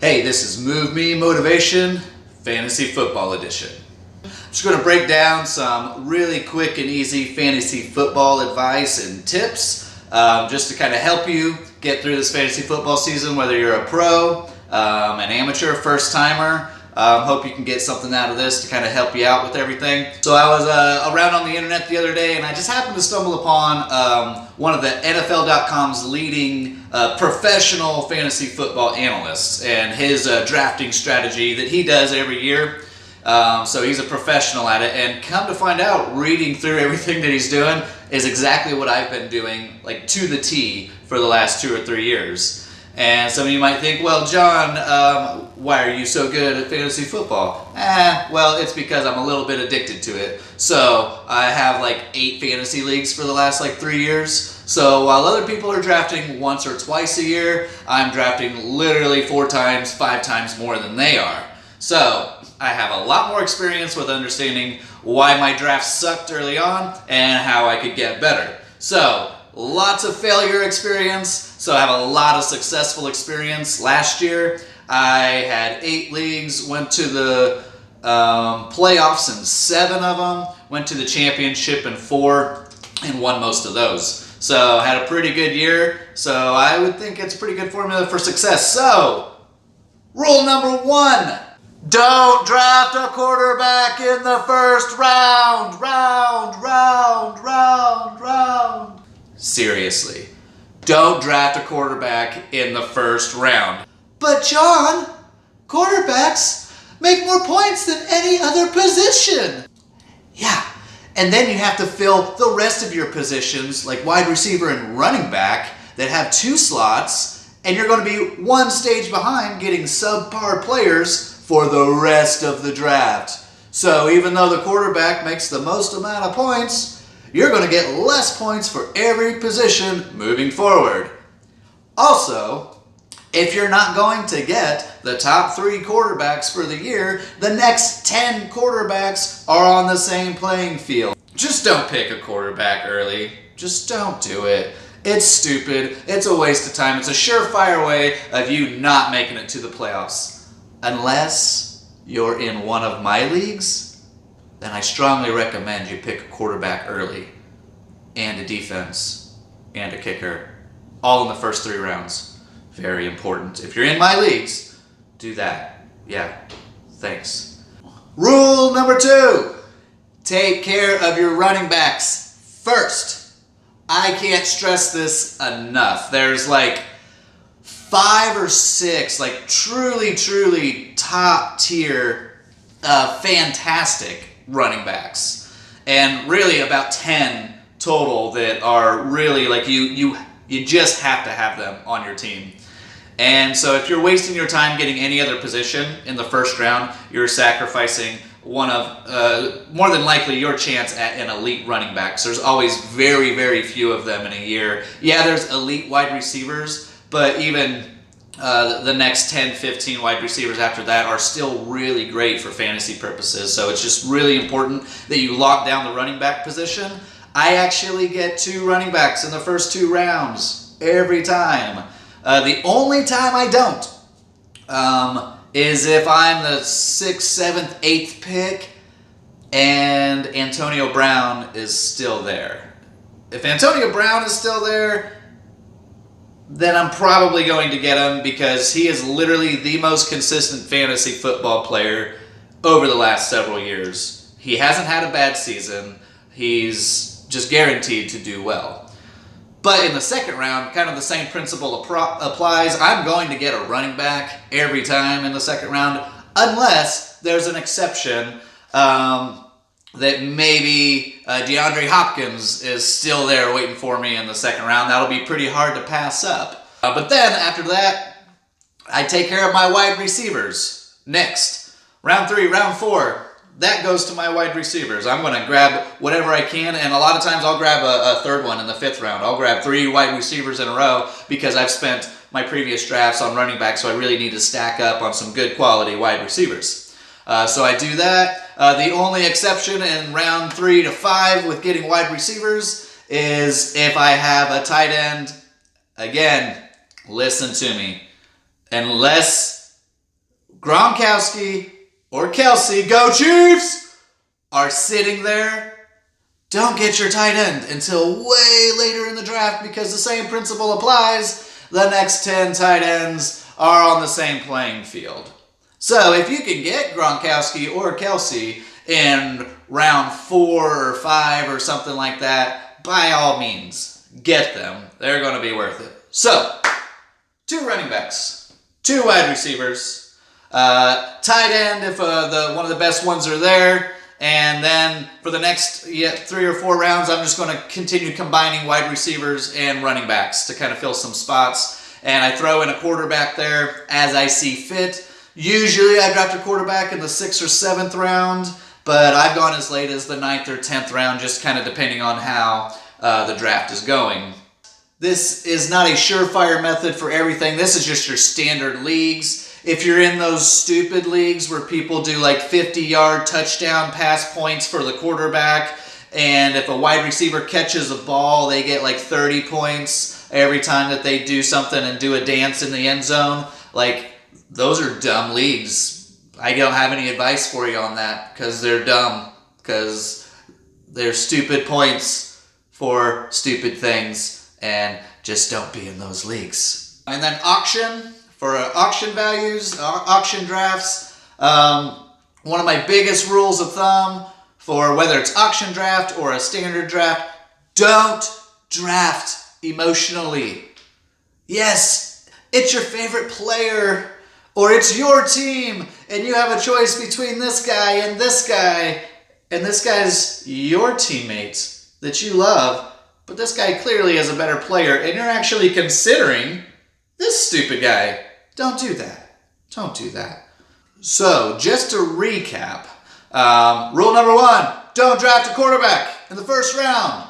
Hey, this is Move Me Motivation Fantasy Football Edition. I'm just going to break down some really quick and easy fantasy football advice and tips just to kind of help you get through this fantasy football season, whether you're a pro, an amateur, first timer. Hope you can get something out of this to kind of help you out with everything. So I was around on the internet the other day and I just happened to stumble upon one of the NFL.com's leading professional fantasy football analysts and his drafting strategy that he does every year. So he's a professional at it, and come to find out, reading through everything that he's doing is exactly what I've been doing, like to the T, for the last 2 or 3 years. And some of you might think, well, John, why are you so good at fantasy football? Well, it's because I'm a little bit addicted to it. So I have like 8 fantasy leagues for the last 3 years. So while other people are drafting once or twice a year, I'm drafting literally 4 times, 5 times more than they are. So I have a lot more experience with understanding why my drafts sucked early on and how I could get better. So lots of failure experience, so I have a lot of successful experience. Last year I had 8 leagues, went to the playoffs in 7 of them, went to the championship in 4, and won most of those. So I had a pretty good year, so I would think it's a pretty good formula for success. So, rule number 1. Don't draft a quarterback in the first round. Seriously, don't draft a quarterback in the first round. But John, quarterbacks make more points than any other position. Yeah, and then you have to fill the rest of your positions, like wide receiver and running back, that have 2 slots, and you're going to be 1 stage behind getting subpar players for the rest of the draft. So even though the quarterback makes the most amount of points, you're going to get less points for every position moving forward. Also, if you're not going to get the top 3 quarterbacks for the year, the next 10 quarterbacks are on the same playing field. Just don't pick a quarterback early. Just don't do it. It's stupid. It's a waste of time. It's a surefire way of you not making it to the playoffs. Unless you're in one of my leagues, then I strongly recommend you pick a quarterback early, and a defense, and a kicker, all in the first 3 rounds. Very important. If you're in my leagues, do that. Yeah, thanks. Rule number 2, take care of your running backs first. I can't stress this enough. There's 5 or 6, truly top tier, fantastic running backs, and really about 10 total that are really you just have to have them on your team. And so if you're wasting your time getting any other position in the first round, you're sacrificing one of, more than likely, your chance at an elite running back. So there's always very, very few of them in a year. Yeah, there's elite wide receivers, but even the next 10, 15 wide receivers after that are still really great for fantasy purposes. So it's just really important that you lock down the running back position. I actually get 2 running backs in the first 2 rounds every time. The only time I don't is if I'm the 6th, 7th, 8th pick and Antonio Brown is still there. If Antonio Brown is still there, then I'm probably going to get him, because he is literally the most consistent fantasy football player over the last several years. He hasn't had a bad season. He's just guaranteed to do well. But in the second round, kind of the same principle applies. I'm going to get a running back every time in the second round, unless there's an exception that maybe DeAndre Hopkins is still there waiting for me in the second round. That'll be pretty hard to pass up. But then after that, I take care of my wide receivers. Next, round 3, round 4, that goes to my wide receivers. I'm going to grab whatever I can, and a lot of times I'll grab a 3rd one in the 5th round. I'll grab 3 wide receivers in a row because I've spent my previous drafts on running back, so I really need to stack up on some good quality wide receivers. So I do that. The only exception in round 3 to 5 with getting wide receivers is if I have a tight end. Again, listen to me. Unless Gronkowski or Kelsey, go Chiefs, are sitting there, don't get your tight end until way later in the draft because the same principle applies. The next 10 tight ends are on the same playing field. So if you can get Gronkowski or Kelsey in round 4 or 5 or something like that, by all means, get them. They're going to be worth it. So, 2 running backs, 2 wide receivers, tight end if one of the best ones are there, and then for the next 3 or 4 rounds, I'm just going to continue combining wide receivers and running backs to kind of fill some spots. And I throw in a quarterback there as I see fit. Usually I draft a quarterback in the 6th or 7th round, but I've gone as late as the 9th or 10th round, just kind of depending on how the draft is going. This is not a surefire method for everything. This is just your standard leagues. If you're in those stupid leagues where people do like 50-yard touchdown pass points for the quarterback, and if a wide receiver catches a ball, they get like 30 points every time that they do something and do a dance in the end zone, like those are dumb leagues. I don't have any advice for you on that because they're dumb, because they're stupid points for stupid things, and just don't be in those leagues. And then auction. For auction values, auction drafts, one of my biggest rules of thumb for whether it's auction draft or a standard draft, don't draft emotionally. Yes, it's your favorite player or it's your team and you have a choice between this guy and this guy, and this guy's your teammate that you love, but this guy clearly is a better player and you're actually considering this stupid guy. Don't do that. Don't do that. So, just to recap, rule number 1, don't draft a quarterback in the first round.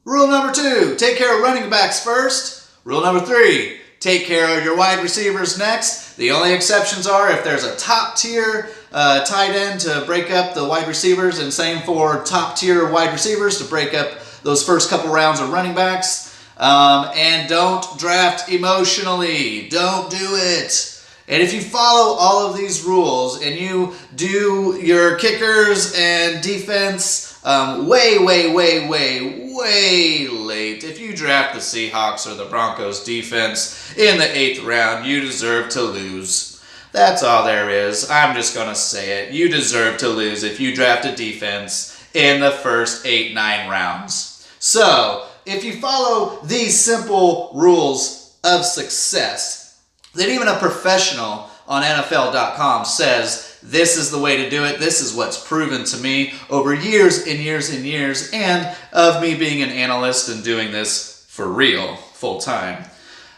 Rule number 2, take care of running backs first. Rule number 3, take care of your wide receivers next. The only exceptions are if there's a top tier tight end to break up the wide receivers, and same for top tier wide receivers to break up those first couple rounds of running backs. And don't draft emotionally. Don't do it. And if you follow all of these rules and you do your kickers and defense way late, if you draft the Seahawks or the Broncos defense in the 8th round, you deserve to lose. That's all there is. I'm just going to say it. You deserve to lose if you draft a defense in the first 8-9 rounds. So, if you follow these simple rules of success, then even a professional on NFL.com says this is the way to do it. This is what's proven to me over years and years and years, and of me being an analyst and doing this for real, full time.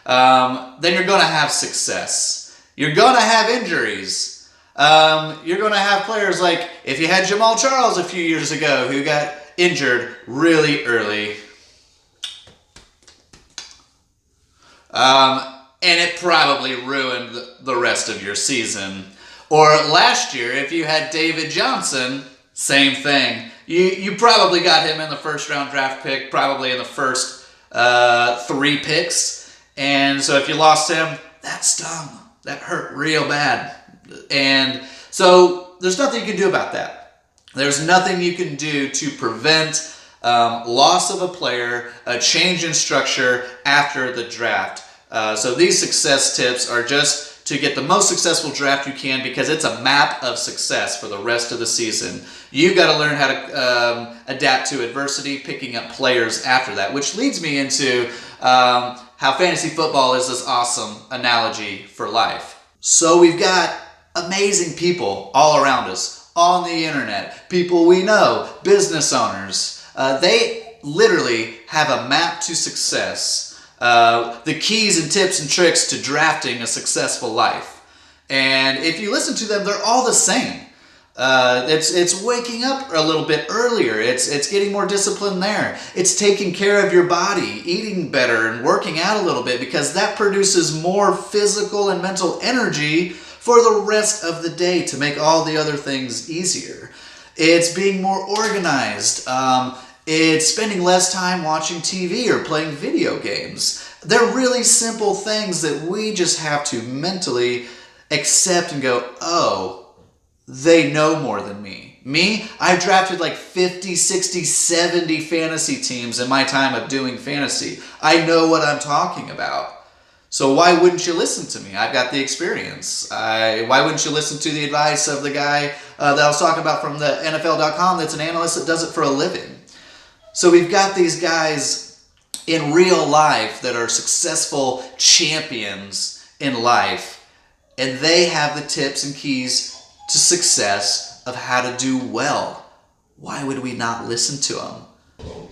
Then you're going to have success. You're going to have injuries. You're going to have players like if you had Jamal Charles a few years ago who got injured really early. And it probably ruined the rest of your season. Or last year, if you had David Johnson, same thing. You probably got him in the first round draft pick, probably in the first 3 picks. And so if you lost him, that stung. That hurt real bad. And so there's nothing you can do about that. There's nothing you can do to prevent loss of a player, a change in structure after the draft. So these success tips are just to get the most successful draft you can, because it's a map of success for the rest of the season. You've got to learn how to adapt to adversity, picking up players after that, which leads me into how fantasy football is this awesome analogy for life. So we've got amazing people all around us on the internet, people we know, business owners. They literally have a map to success. The keys and tips and tricks to drafting a successful life. And if you listen to them, they're all the same. It's waking up a little bit earlier. It's getting more discipline there. It's taking care of your body, eating better, and working out a little bit, because that produces more physical and mental energy for the rest of the day to make all the other things easier. It's being more organized. It's spending less time watching TV or playing video games. They're really simple things that we just have to mentally accept and go, oh, they know more than me. Me, I've drafted like 50, 60, 70 fantasy teams in my time of doing fantasy. I know what I'm talking about. So why wouldn't you listen to me? I've got the experience. Why wouldn't you listen to the advice of the guy that I was talking about from the NFL.com that's an analyst that does it for a living? So we've got these guys in real life that are successful champions in life, and they have the tips and keys to success of how to do well. Why would we not listen to them?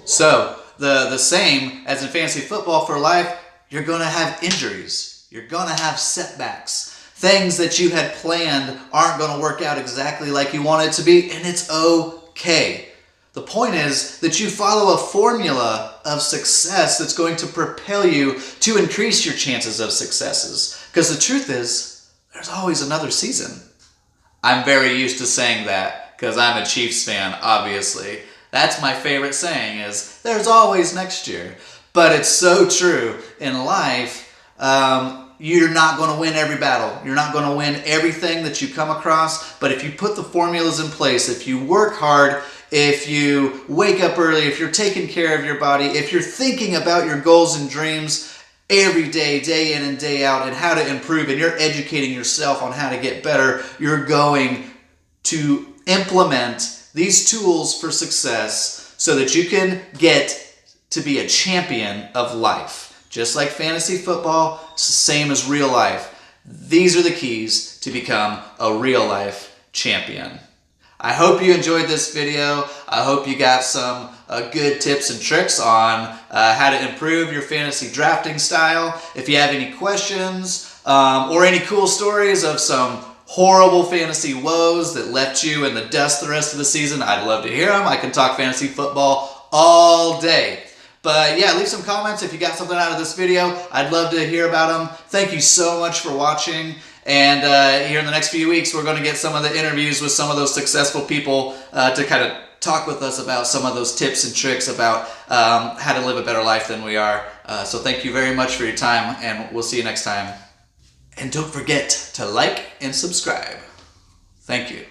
So the same as in fantasy football for life, you're going to have injuries. You're going to have setbacks. Things that you had planned aren't going to work out exactly like you want it to be, and it's okay. The point is that you follow a formula of success that's going to propel you to increase your chances of successes. Because the truth is, there's always another season. I'm very used to saying that because I'm a Chiefs fan, obviously. That's my favorite saying is, there's always next year. But it's so true in life. You're not going to win every battle. You're not going to win everything that you come across. But if you put the formulas in place, if you work hard, if you wake up early, if you're taking care of your body, if you're thinking about your goals and dreams every day, day in and day out, and how to improve, and you're educating yourself on how to get better, you're going to implement these tools for success so that you can get to be a champion of life. Just like fantasy football, it's the same as real life. These are the keys to become a real life champion. I hope you enjoyed this video. I hope you got some good tips and tricks on how to improve your fantasy drafting style. If you have any questions or any cool stories of some horrible fantasy woes that left you in the dust the rest of the season, I'd love to hear them. I can talk fantasy football all day. But yeah, leave some comments if you got something out of this video. I'd love to hear about them. Thank you so much for watching. And here in the next few weeks, we're going to get some of the interviews with some of those successful people to kind of talk with us about some of those tips and tricks about how to live a better life than we are. So thank you very much for your time, and we'll see you next time. And don't forget to like and subscribe. Thank you.